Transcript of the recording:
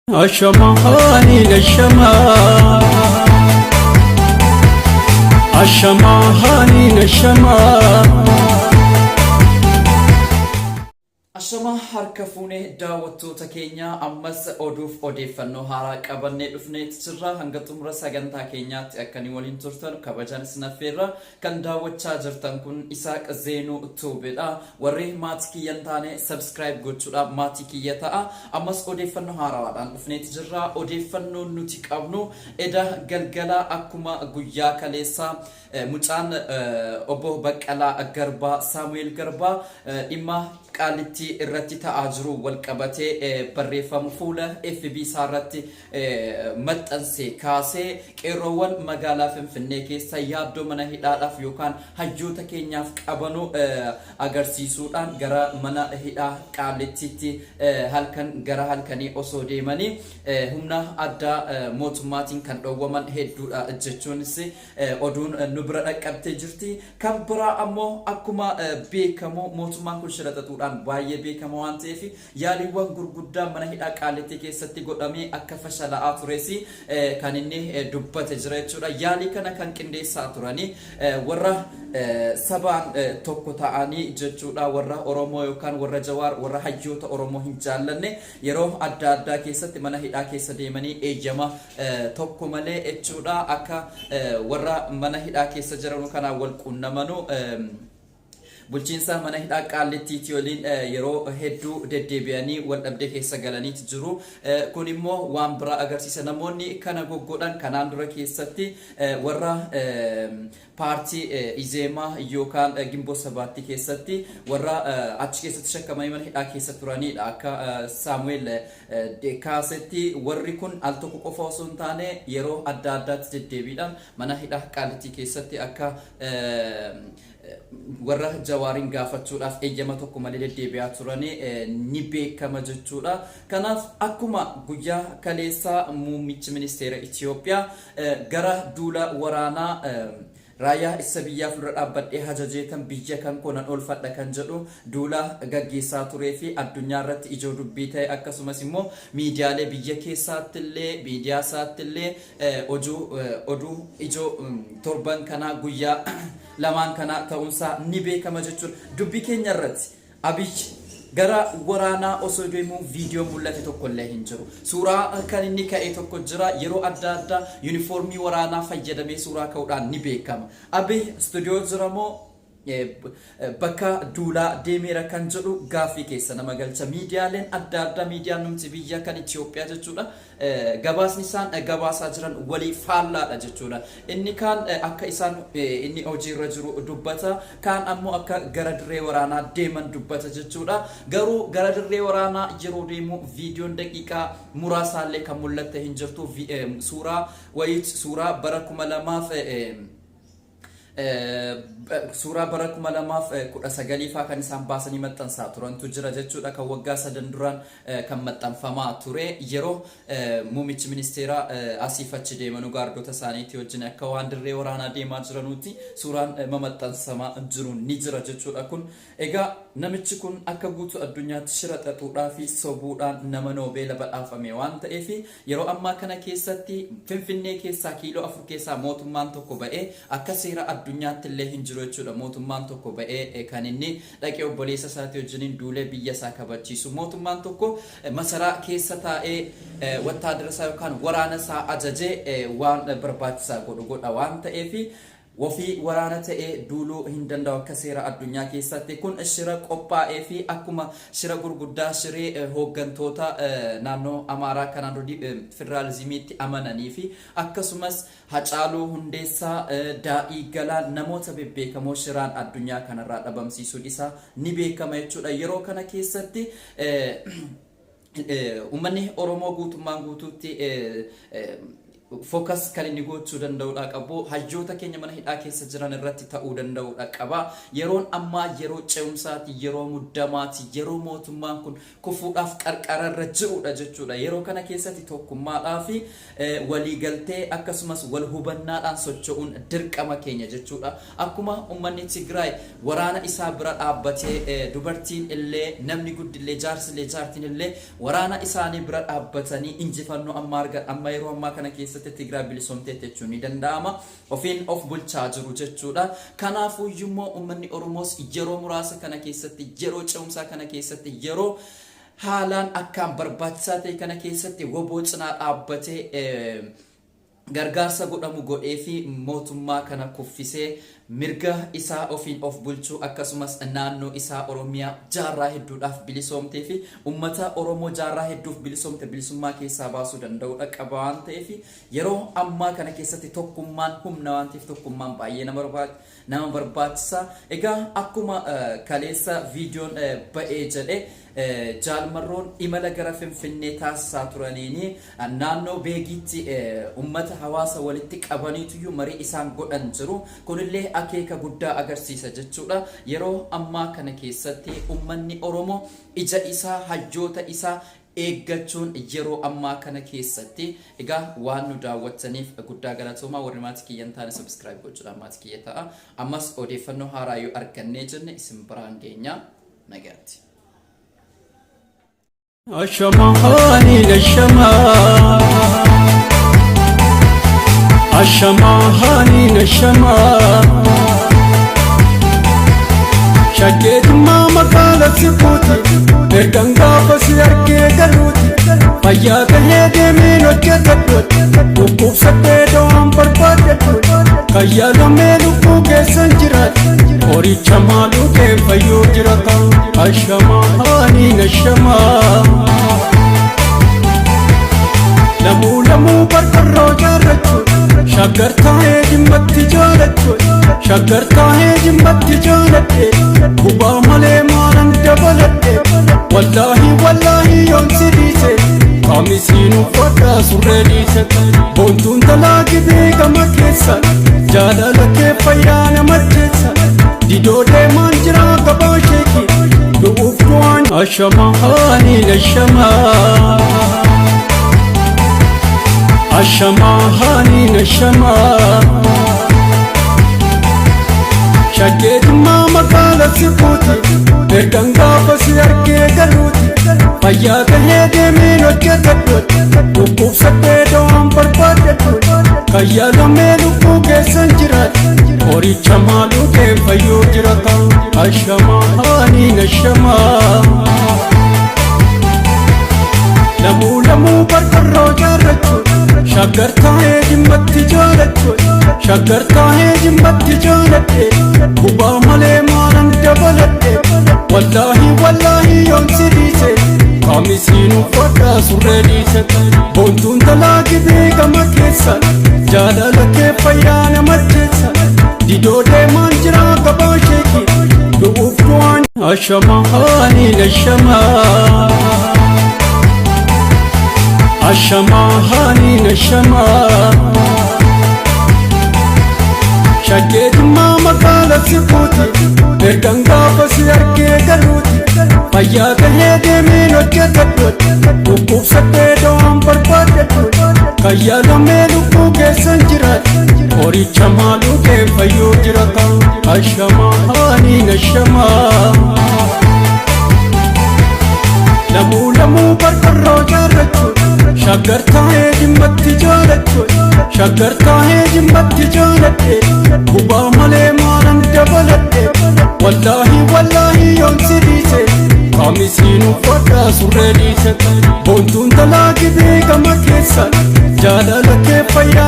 Ashamahani nashama Ashamahani nashama Ashama harka fuunee daawwattoota keenya ammas oduuf odeeffannoo haaraa qabannee dhufnee jirra. Hanga xumura sagantaa keenyaatti akkanii waliin turtan kabajaan isin affeerra. Kan daawwachaa jirtan kun Isaaq Zeenuu Tuubedha. Warri maatii kiyyan taane subscribe gochuudhaaf maatii kiyya ta'a. Ammas odeeffannoo haaraadhaan dhufnee jirra. Odeeffannoon nuti qabnu eda galgala akkuma guyyaa kaleessaa mucaan obbo Baqqalaa Garbaa Saamu'eel Garbaa dhimma qaalitti irratti ta'aa jiru wal qabatee barreeffama fuula FB isaarratti maxxanse kaasee qeerroowwan magaalaa Finfinnee keessa yaaddoo mana hidhaadhaaf yookaan hayyoota keenyaaf qabanu agarsiisuudhaan gara mana hidhaa qaalittiitti halkan gara halkanii osoo deemanii humna addaa mootummaatiin kan dhowwaman hedduudha jechuunis oduun nu bira dhaqqabtee jirti. Kan biraa ammoo akkuma beekamu mootummaan kun shiraxatuudhaan baay'ee beekama waan ta'eef yaaliiwwan gurguddaa mana hidhaa qaalitti keessatti godhamee akka fashalaa'aa tures kan inni dubbate jira jechuudha. Yaalii kana kan qindeessaa turani warra sabaan tokko ta'anii jechuudha, warra Oromoo yookaan warra Jawaar warra hayyoota Oromoo hin jaallanne yeroo adda addaa keessatti mana hidhaa keessa deemanii eeyyama tokko malee jechuudha akka warra mana hidhaa keessa jiran kana wal quunnamanu bulchiinsa mana hidhaa qaalittiitii waliin yeroo hedduu deddeebi'anii wal dhabdee keessa galaniiti jiru. Kun immoo waan biraa agarsiisa. Namoonni kana goggodhan kanaan dura keessatti warra paartii Izeemaa yookaan Gimboo Sabaatti keessatti warra achi keessatti shakkamanii mana hidhaa keessa turanidha. Akka Saamu'eel kaasetti warri kun al tokko qofa osoo hin taane yeroo adda addaatti deddeebiidhaan mana hidhaa qaalittii keessatti akka warra Jawaarin gaafachuudhaaf eeyyama tokko malee deddeebi'aa turanii ni beekama jechuudha. Kanaaf akkuma guyyaa kaleessaa muummichi ministeera Itoophiyaa gara duula waraanaa raayyaa isa biyyaa fuula dhaabbadhee hajajeetan biyya kan konan olfadha kan jedhu duula gaggeessaa turee fi addunyaa irratti ijoo dubbii ta'e akkasumas immoo miidiyaalee biyya keessaatti illee miidiyaa isaatti illee oduu ijoo torban kana guyyaa lamaan kana ta'uunsaa ni beekama jechuudha. Dubbii keenya irratti Abiy gara waraanaa osoo deemuu viidiyoo mul'ate tokko illee hin jiru. Suuraa kan inni ka'e tokko jira. Yeroo adda addaa yuunifoormii waraanaa fayyadamee suuraa ka'uudhaan ni beekama. Abiy stuudiyoo jira moo bakka duulaa deemeera kan jedhu gaaffii keessa nama galcha. Miidiyaaleen adda addaa miidiyaan numti biyya kan Itoophiyaa jechuudha gabaasni isaan gabaasaa jiran walii faallaadha jechuudha. Inni kaan akka isaan inni hojiirra jiru dubbata, kaan ammoo akka gara dirree waraanaa deeman dubbata jechuudha. Garuu gara dirree waraanaa yeroo deemu viidiyoon daqiiqaa muraasaallee kan mul'atte hin jirtu. Suuraa bara 2000 suuraa bara 2019 faa kan isaan baasanii maxxansaa turantu jira jechuudha. Kan waggaa 3 duraan kan maxxanfamaa ture yeroo muummichi ministeera asiif achi deemanu gaardota isaaniitii wajjin akka waan dirree waraanaa deemaa jiranuuti suuraan maxxansamaa jiru ni jira jechuudha. Kun egaa namichi kun akka guutuu addunyaatti shiraxatuudhaa fi sobuudhaan nama noobeela badhaafame waan ta'eef yeroo ammaa kana keessatti Finfinnee keessaa kiiloo 4 keessaa mootummaan tokko ba'ee akka seera addunyaatti illee hin jiru jechuudha. Mootummaan tokko ba'ee kan inni dhaqee obboleessa isaatii wajjin duulee biyya isaa kabachiisu. Mootummaan tokko masaraa keessa taa'ee wattaadara isaa yookaan waraana isaa ajajee waan barbaachisaa godha waan ta'eef wofii waraana ta'ee duuluu hin danda'u akka seera addunyaa keessatti. Kun shira qophaa'ee fi akkuma shira gurguddaa shiree hooggantoota naannoo Amaaraa kanaan dura federaalizimiitti amananii fi akkasumas Hacaaluu Hundeessaa, Daa'ii Galaan namoota bebbeekamoo shiraan addunyaa kanarraa dhabamsiisuun isaa ni beekama jechuudha. Yeroo kana keessatti ummanni Oromoo guutummaan guutuutti focus kan inni gochuu danda'udha qabu hayyoota keenya mana hidhaa keessa jiran irratti ta'uu danda'udha qaba yeroon ammaa yeroo ce'umsaati yeroo muddamaati yeroo mootummaan kun kufuudhaaf qarqara irra jiruudha jechuudha yeroo kana keessatti tokkummaadhaa fi waliigaltee akkasumas wal hubannaadhaan socho'uun dirqama keenya jechuudha akkuma ummanni Tigraay waraana isaa bira dhaabbatee dubartiin illee namni guddillee jaarsillee jaartiin illee waraana isaanii bira dhaabbatanii injifannoo amma argan amma yeroo ammaa kana keessa Tigraay bilisomtee jechuun ni danda'ama ofiin of bulchaa jiru jechuudha kanaafuu immoo ummanni Oromoos yeroo muraasa kana keessatti yeroo ce'umsaa kana keessatti yeroo haalaan akkaan barbaachisaa ta'e kana keessatti woboo cinaa dhaabbatee gargaarsa godhamu godhee fi mootummaa kana kuffisee mirga isaa ofiin of bulchuu akkasumas naannoo isaa Oromiyaa jaarraa hedduudhaaf bilisoomtee fi ummata Oromoo jaarraa hedduuf bilisoomte bilisummaa keessaa baasuu danda'udha qaba waan ta'eef yeroo ammaa kana keessatti tokkummaan humna waan ta'eef tokkummaan baay'ee nama barbaachisa egaa akkuma kaleessa viidiyoon ba'ee jedhe jaalmarroon imala gara Finfinnee taasisaa turaniini naannoo beegitti ummata hawaasa walitti qabaniitu marii isaan godhan jiru kunillee akeeka guddaa agarsiisa jechuudha yeroo ammaa kana keessatti ummanni Oromoo ija isaa hayyoota isaa eeggachuun yeroo ammaa kana keessatti egaa waan nu daawwattaniif guddaa galatoomaa warri maatii kiyyan taane subscribe gochuudhaan maatii kiyya ta'a ammas odeeffannoo haaraa yoo argannee jenne isin biraan geenya nagaatti Ashamahani nashama Ashamahani nashama Shaket mama kala siputi Erganga pasi arke galuti Ayata hege mino chetatut Ukuf sapedo ampar patetut Kayalo melu kuke sanjirat Ori chamalu ke fayu jirata Ashamahani nashama Lamu lamu barkarro jarrachut Shagarta hai jimmatti jalatut Shagarta hai jimmatti jalatte Kuba male maalan dabalatte Wallahi wallahi yon sirise Kamisinu fadda surre diise Bontun talaki beegama keessa Jaalala kee fayyana macheessa Didoo deemaan jira gabaa sheeki Du'uuf du'aan Ashamahani nashama Ashamahani nashama Shaket mama kala siputi Erganga pasi arke galuti Ayata hege mino chetatut Ukuf sapedo ampar patetut Kayalo melu kuke sanjirat Ori chamalu ke fayu jirata Ashamahani nashama Lamu lamu barkarro jarrachut Shagarta hai jimmatti jalatut Shagarta hai jimmatti jalatte Kuba male maalan dabalatte Wallahi wallahi yon sirise Kamisinu fadda surre diise Bontun talaki beegama keessa Jaalala kee fayyana macheessa Didoo deemaan jira gabaa sheeki Du'uuf du'aan Ashamahani nashama Ashamahani nashama Shaket mama kala siputi Erganga pasi arke galuti Ayata hege mino chetatut Ukuf sapedo ampar patetut Kayalo melu kuke sanjirat Ori chamalu ke fayu jirata Ashamahani nashama Lamu lamu barkarro jarrachut Shagarta hai jimmatti jalatut Shagarta hai jimmatti jalatte Kuba male maalan dabalatte Wallahi wallahi yon sirise Kamisinu fadda surre diise Bontun talaki beegama keessa Jaalala kee fayyana